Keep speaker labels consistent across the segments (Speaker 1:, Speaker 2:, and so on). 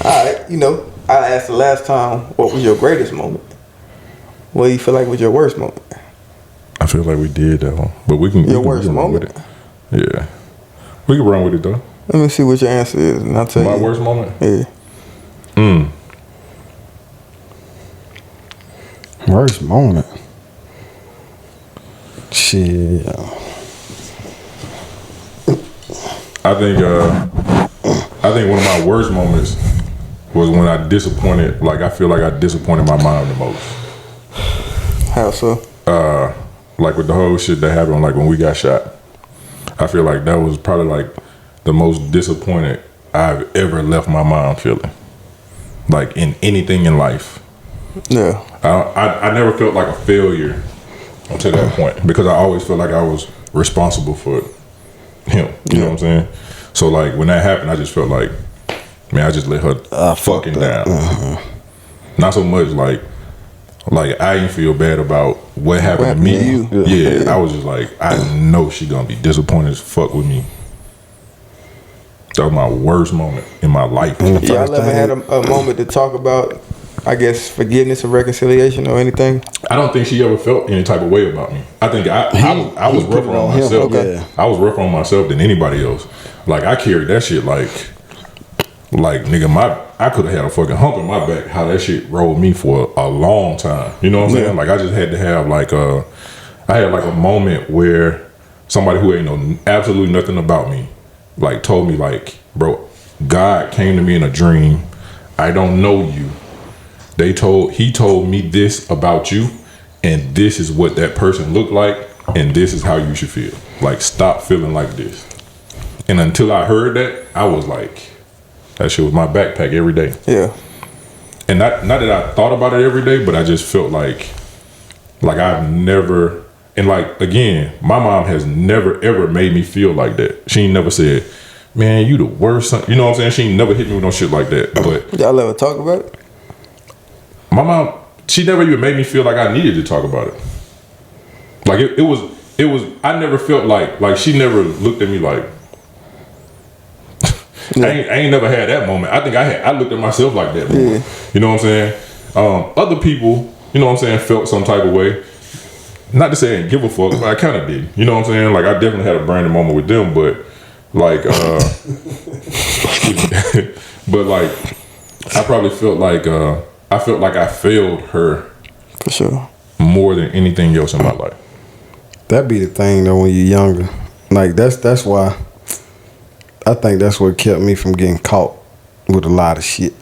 Speaker 1: Alright, I asked the last time, what was your greatest moment? What do you feel like was your worst moment?
Speaker 2: I feel like we did that one, but we can.
Speaker 1: Your
Speaker 2: we
Speaker 1: worst
Speaker 2: can run
Speaker 1: moment?
Speaker 2: with it. Yeah, we can run with it though.
Speaker 1: Let me see what your answer is, and I'll tell you.
Speaker 2: My worst moment?
Speaker 1: Yeah.
Speaker 3: Worst moment. Shit.
Speaker 2: I think one of my worst moments was when I disappointed. Like I feel like I disappointed my mom the most.
Speaker 1: How so?
Speaker 2: Like with the whole shit that happened, like when we got shot. I feel like that was probably like the most disappointed I've ever left my mom feeling. Like in anything in life.
Speaker 1: Yeah.
Speaker 2: I never felt like a failure until that point because I always felt like I was responsible for him. You know what I'm saying? So like when that happened, I just felt like, man, I just let her fucking down. Not so much like I didn't feel bad about what happened to me. Yeah, I was just like, I know she gonna be disappointed as fuck with me. That was my worst moment in my life.
Speaker 1: Y'all ever had a moment to talk about, I guess, forgiveness or reconciliation or anything?
Speaker 2: I don't think she ever felt any type of way about me. I think I was rougher on myself.
Speaker 3: Okay.
Speaker 2: I was rougher on myself than anybody else. Like I carried that shit like nigga, I could have had a fucking hump in my back. How that shit rolled me for a long time. You know what I'm saying? Like I just had to have I had like a moment where somebody who ain't know absolutely nothing about me, like told me like, bro, God came to me in a dream. I don't know you. He told me this about you, and this is what that person looked like, and this is how you should feel. Like stop feeling like this. And until I heard that, I was like, that shit was my backpack every day.
Speaker 1: Yeah.
Speaker 2: And not that I thought about it every day, but I just felt like I've never, and like, again, my mom has never, ever made me feel like that. She ain't never said, man, you the worst son. You know what I'm saying? She ain't never hit me with no shit like that. But
Speaker 1: y'all ever talk about it?
Speaker 2: My mom, she never even made me feel like I needed to talk about it. Like it was, I never felt like she never looked at me like, I ain't never had that moment. I think I looked at myself like that moment. You know what I'm saying? Other people, you know what I'm saying, felt some type of way. Not to say I didn't give a fuck, but I kind of did. You know what I'm saying? Like I definitely had a branded moment with them, but like, but like, I probably felt like I failed her
Speaker 1: for sure
Speaker 2: more than anything else in my life.
Speaker 3: That be the thing though when you're younger. Like that's why I think that's what kept me from getting caught with a lot of shit.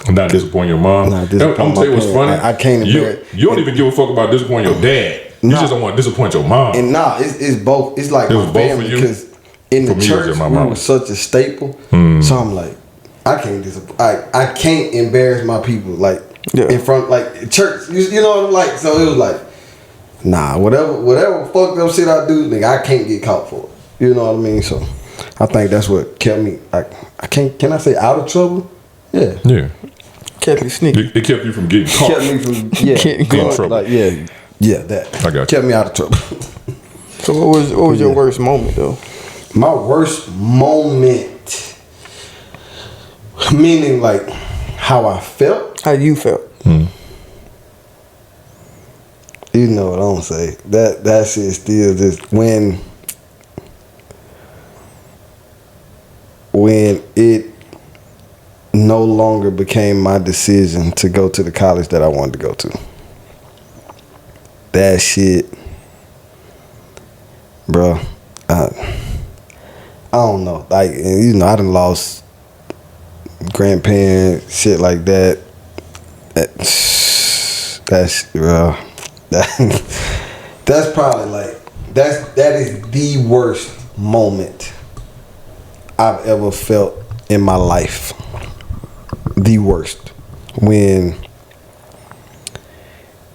Speaker 2: Not disappointing your mom. I'm gonna tell you what's funny.
Speaker 3: I can't.
Speaker 2: You don't even give a fuck about disappointing your dad. You just don't want to disappoint your mom.
Speaker 3: And it's both. It's like my family because in the church we was such a staple. So I'm like, I can't embarrass my people like in front like church. You know what I'm like? So it was like, nah, whatever fucked up shit I do, nigga, I can't get caught for it. You know what I mean? So I think that's what kept me like can I say out of trouble? Yeah.
Speaker 2: Yeah.
Speaker 1: Kept you sneaky.
Speaker 2: It kept you from getting caught.
Speaker 3: Kept me from getting trouble. Like that.
Speaker 2: I got you.
Speaker 3: Kept me out of trouble.
Speaker 1: So what was your worst moment though?
Speaker 3: My worst moment, meaning like how I felt.
Speaker 1: How you felt?
Speaker 3: You know what I'm saying? That shit still just when it no longer became my decision to go to the college that I wanted to go to. That shit, bro. I don't know. Like, you know, I done lost grandparents, shit like that. That's bro. That's probably like that is the worst moment I've ever felt in my life. The worst. When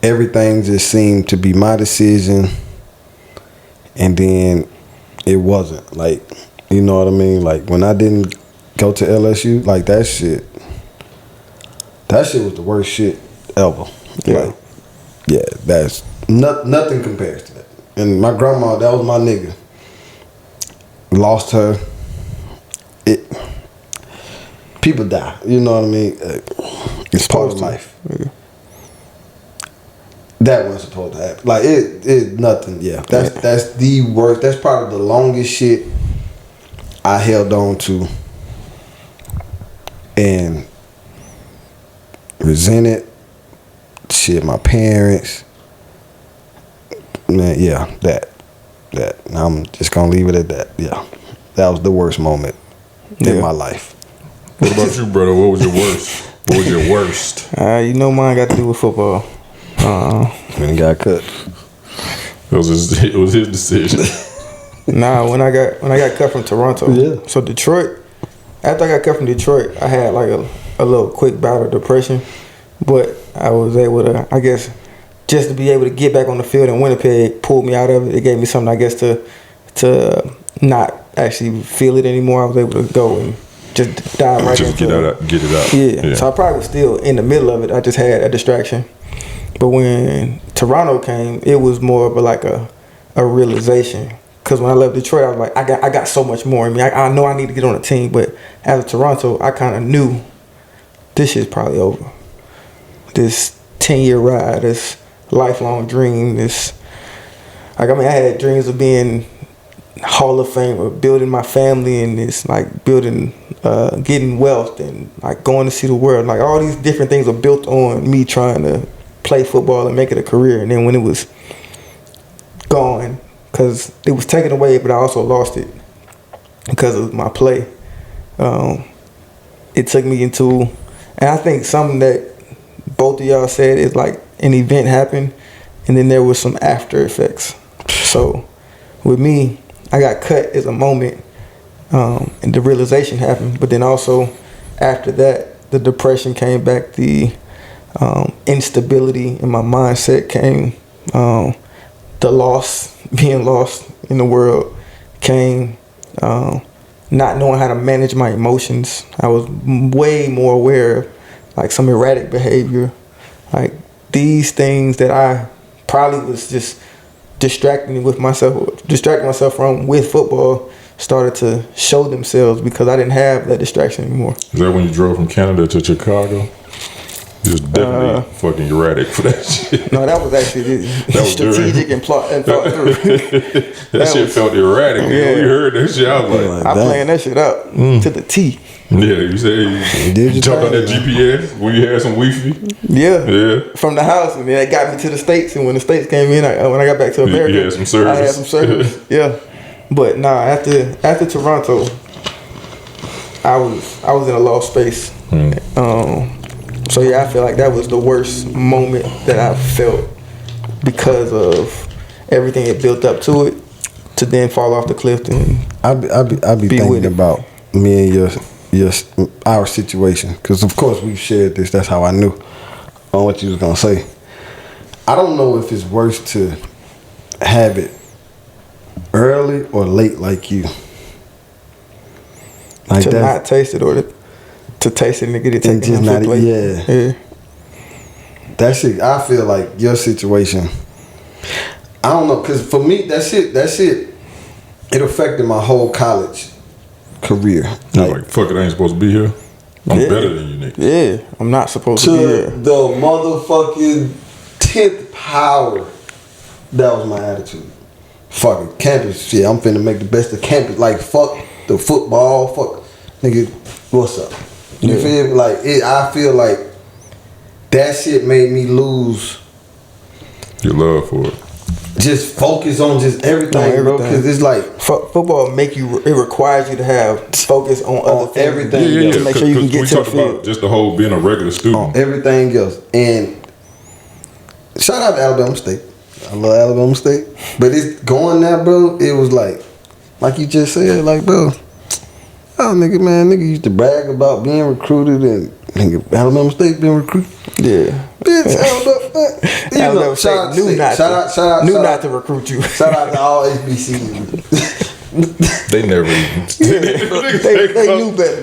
Speaker 3: everything just seemed to be my decision and then it wasn't. Like, you know what I mean? Like when I didn't go to LSU, like that shit was the worst shit ever.
Speaker 1: Yeah.
Speaker 3: Like, yeah, that's nothing compares to that. And my grandma, that was my nigga. Lost her. people die. You know what I mean? It's part of life.
Speaker 1: Yeah.
Speaker 3: That wasn't supposed to happen. Like it nothing. Yeah, that's the worst. That's probably the longest shit I held on to and resented. Shit, my parents. Man, yeah, that. I'm just gonna leave it at that. Yeah, that was the worst moment in my life.
Speaker 2: What about you, brother? What was your worst? What was your worst?
Speaker 1: You know, mine got to do with football.
Speaker 3: When he got cut.
Speaker 2: It was his decision.
Speaker 1: Nah, when I got cut from Toronto.
Speaker 3: Yeah.
Speaker 1: So Detroit, after I got cut from Detroit, I had like a little quick bout of depression, but I was able to, I guess, just to be able to get back on the field in Winnipeg pulled me out of it. It gave me something, I guess, to not actually feel it anymore. I was able to go and just dive right
Speaker 2: just
Speaker 1: into it.
Speaker 2: Get it out.
Speaker 1: Yeah. So I probably was still in the middle of it. I just had a distraction. But when Toronto came, it was more of a realization. Because when I left Detroit, I was like, I got so much more in me. I know I need to get on a team. But after Toronto, I kind of knew this shit's probably over. This 10-year ride, this lifelong dream, I had dreams of being Hall of Famer, building my family, and this like building, getting wealth, and like going to see the world. Like all these different things are built on me trying to play football and make it a career. And then when it was gone, because it was taken away, but I also lost it because of my play. It took me into, and I think something that both of y'all said is like an event happened, and then there was some after effects. So with me, I got cut as a moment, and the realization happened. But then also after that, the depression came back, the instability in my mindset came, the being lost in the world came, not knowing how to manage my emotions. I was way more aware of like some erratic behavior, like these things that I probably was just distracting myself from with football started to show themselves because I didn't have that distraction anymore.
Speaker 2: Is that when you drove from Canada to Chicago? You was definitely fucking erratic for that shit.
Speaker 1: No, that was actually strategic and thought through.
Speaker 2: that shit felt erratic. Yeah. You heard that shit. I was like,
Speaker 1: I planned that shit up to the T.
Speaker 2: Yeah, you said you jumped on that GPS when you had some Wi-Fi?
Speaker 1: Yeah. From the house, and then it got me to the States, and when the States came in, when I got back to America,
Speaker 2: you had some service.
Speaker 1: I had some service. Yeah. But nah, after Toronto, I was in a lost space. So yeah, I feel like that was the worst moment that I felt because of everything it built up to it, to then fall off the cliff. And
Speaker 3: I be thinking about me and our situation, because of course we shared this. That's how I knew on what you was gonna say. I don't know if it's worse to have it early or late, like you. Like
Speaker 1: to not taste it, or to taste it and get it taken
Speaker 3: just not
Speaker 1: late.
Speaker 3: Yeah. That shit, I feel like your situation, I don't know, because for me, that shit, it affected my whole college career.
Speaker 2: Like fuck it, I ain't supposed to be here. I'm better than you, nigga.
Speaker 1: Yeah, I'm not supposed to be here.
Speaker 3: The motherfucking 10th power. That was my attitude. Fucking campus shit. I'm finna make the best of campus. Like, fuck the football. Fuck, nigga, what's up? You feel me? Like, I feel like that shit made me lose
Speaker 2: your love for it.
Speaker 3: Just focus on just everything, bro. Because it's like
Speaker 1: football it requires you to have focus on other things.
Speaker 3: Everything
Speaker 1: to make sure you can get to the field.
Speaker 2: About just the whole being a regular student.
Speaker 3: Everything else. And shout out to Alabama State. I love Alabama State. But it's going now, bro. It was like you just said, like, bro. Oh, nigga used to brag about being recruited, and nigga, Alabama State being recruited.
Speaker 1: Yeah.
Speaker 3: Bitch, Alabama State
Speaker 1: knew not to recruit you.
Speaker 3: Shout out to all HBCUs.
Speaker 2: They never even.
Speaker 1: they knew better.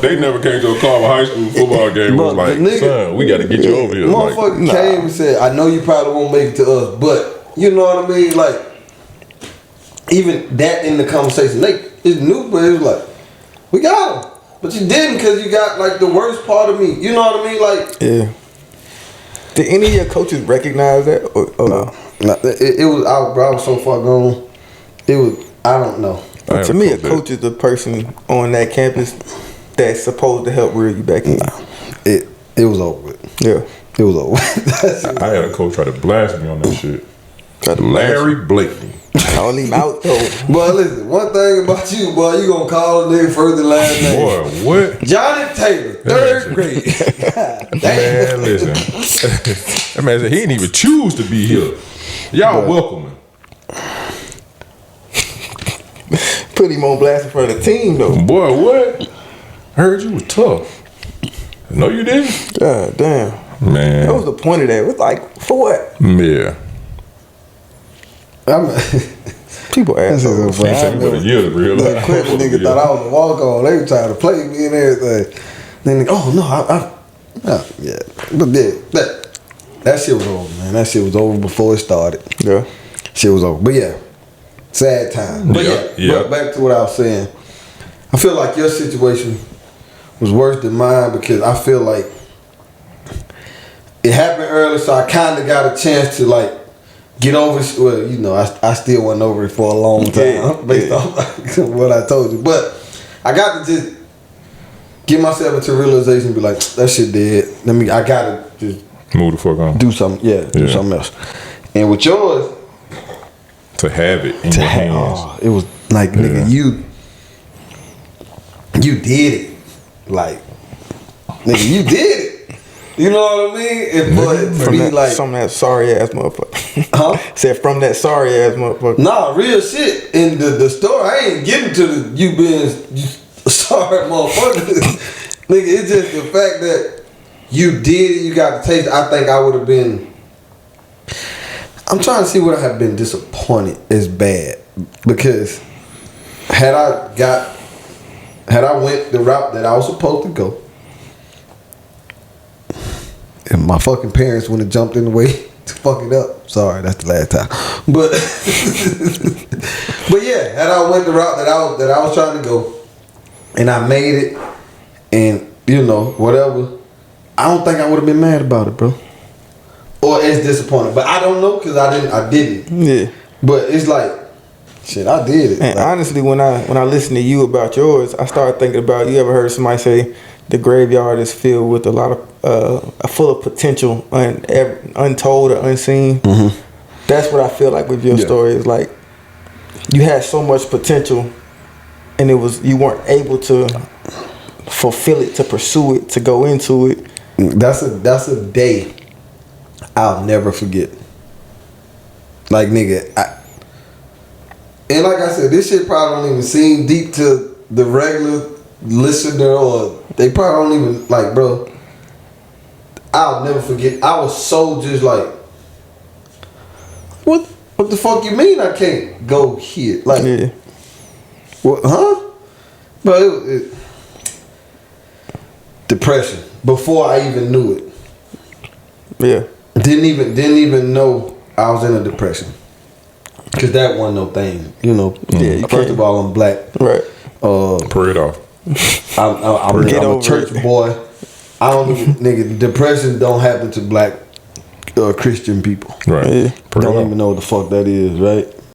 Speaker 2: They never came to a Carver High School football game. Was like, nigga, son, we got to get you over here.
Speaker 3: Motherfucker came and said, I know you probably won't make it to us, but you know what I mean? Like, even that in the conversation, it's new, but it was like, we got him. but you didn't because you got like the worst part of me. You know what I mean? Like,
Speaker 1: yeah. Did any of your coaches recognize that? Or no?
Speaker 3: It was. I was so far gone. It was. I don't know.
Speaker 1: To me, a coach is the person on that campus that's supposed to help reel you back in.
Speaker 3: It was over with.
Speaker 1: Yeah.
Speaker 3: It was over with.
Speaker 2: I had a coach try to blast me on that shit. Larry Blakely.
Speaker 1: Call him out though.
Speaker 3: Boy, listen, one thing about you, boy, you gonna call a nigga first and last name.
Speaker 2: Boy, what?
Speaker 3: Johnny Taylor, third grade.
Speaker 2: Man, listen. That man said he didn't even choose to be here. Y'all welcome him.
Speaker 1: Put him on blast in front of the team though.
Speaker 2: Boy, what? I heard you was tough. No, you didn't?
Speaker 1: God damn.
Speaker 2: Man.
Speaker 1: That was the point of that. It was like, for what?
Speaker 2: Yeah.
Speaker 1: People ask me.
Speaker 3: The equipment nigga thought I was a walk on. They were trying to play me and everything. Then they, oh no, yeah. But yeah, that shit was over, man. That shit was over before it started.
Speaker 1: Yeah.
Speaker 3: Shit was over. But yeah, sad time. But but back to what I was saying. I feel like your situation was worse than mine because I feel like it happened early, so I kind of got a chance to like get over it. Well, you know, I still wasn't over it for a long time based off what I told you. But I got to just get myself into realization and be like, that shit dead. I gotta just
Speaker 2: move the fuck on.
Speaker 3: Do something, do something else. And with yours,
Speaker 2: to have it in your hands.
Speaker 3: It was like, nigga, you did it. Like, nigga, you did it. You know what I mean? But
Speaker 1: from
Speaker 3: me,
Speaker 1: that,
Speaker 3: like,
Speaker 1: some of that sorry ass motherfucker.
Speaker 3: Huh?
Speaker 1: Said from that sorry ass motherfucker.
Speaker 3: Nah, real shit. In the story, I ain't getting to the you being sorry motherfucker. Nigga, it's just the fact that you did it, you got the taste. I think I would have been. I'm trying to see what I have been disappointed as bad. Because had I went the route that I was supposed to go, and my fucking parents wouldn't have jumped in the way to fuck it up. Sorry, that's the last time. But but yeah, had I went the route that I was trying to go, and I made it, and you know whatever, I don't think I would have been mad about it, bro, or as disappointed. But I don't know because I didn't.
Speaker 1: Yeah.
Speaker 3: But it's like, shit, I did it.
Speaker 1: And
Speaker 3: like,
Speaker 1: honestly, when I listen to you about yours, I started thinking about, you ever heard somebody say the graveyard is filled with a lot of full of potential, untold or unseen. Mm-hmm. That's what I feel like with your story. Is like you had so much potential, and you weren't able to fulfill it, to pursue it, to go into it.
Speaker 3: That's a day I'll never forget. Like, nigga, and like I said, this shit probably don't even seem deep to the regular listener, or they probably don't even, like, bro, I'll never forget. I was so just like, what the fuck you mean I can't go here? Like,
Speaker 1: yeah.
Speaker 3: What, huh? But it depression before I even knew it.
Speaker 1: Yeah.
Speaker 3: Didn't even know I was in a depression. Cause that wasn't no thing, you know.
Speaker 1: Yeah.
Speaker 3: First of all, I'm black.
Speaker 1: Right.
Speaker 2: Pray it off.
Speaker 3: I'm a church boy. I don't nigga. Depression don't happen to black Christian people.
Speaker 2: Right.
Speaker 3: Yeah. Don't even know what the fuck that is, right?